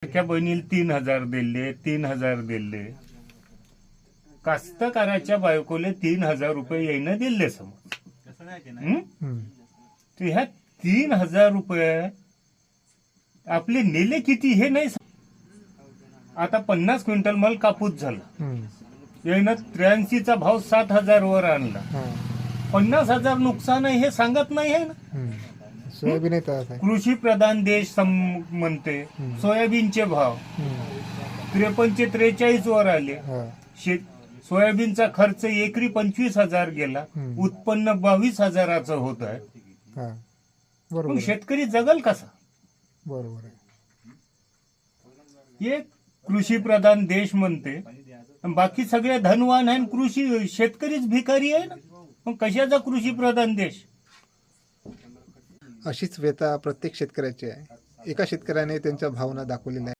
लाडक्या बहिणीला 3,000 दिले, 3,000 दिले. कास्तकाराच्या बायकोले 3,000 रुपये येईन दिले समज. तर ह्या 3,000 रुपये आपले नेले किती हे नाही. आता 50 क्विंटल माल कापूस झाला, यानं 83चा भाव 7,000 वर आणला. 50,000 नुकसान आहे हे सांगत नाही आहे ना. सोयाबीन कृषी प्रधान देश म्हणते. सोयाबीनचे भाव 53-43 वर आले. सोयाबीनचा खर्च एकरी 25,000 गेला, उत्पन्न 22,000चं होत आहे. मग शेतकरी जगल कसा? बरोबर आहे. हे कृषी प्रधान देश म्हणते, बाकी सगळे धनवान आहे, कृषी शेतकरीच भिकारी आहे ना. मग कशाचा कृषी प्रधान देश? अशीच व्यथा प्रत्येक शेतकऱ्याची आहे. एका शेतकऱ्याने त्यांच्या भावना दाखवलेल्या आहेत.